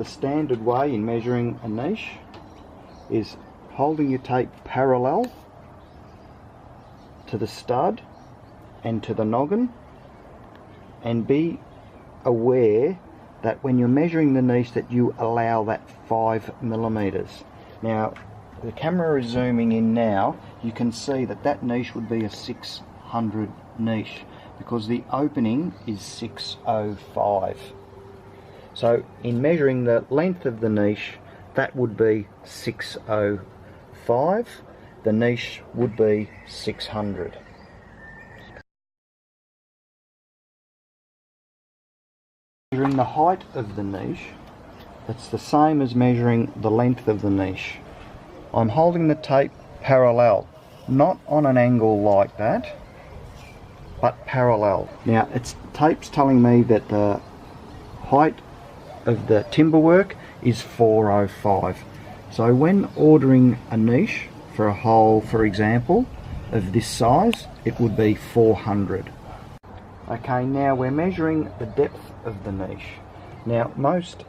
the standard way in measuring a niche is holding your tape parallel to the stud and to the noggin, and be aware that when you're measuring the niche that you allow that 5mm. Now the camera is zooming in now, you can see that that niche would be a 600 niche because the opening is 605. So in measuring the length of the niche, that would be 605, the niche would be 600. Measuring the height of the niche, that's the same as measuring the length of the niche. I'm holding the tape parallel, not on an angle like that, but parallel. Now tape's telling me that the height of the timber work is 405. So when ordering a niche for a hole, for example, of this size, it would be 400. Okay, now we're measuring the depth of the niche. Now most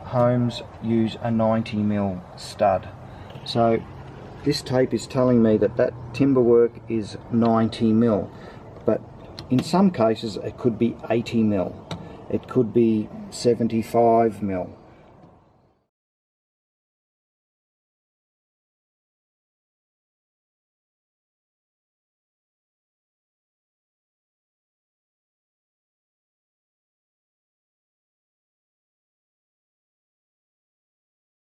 homes use a 90mm stud. So this tape is telling me that that timber work is 90mm, but in some cases it could be 80mm, it could be 75mm.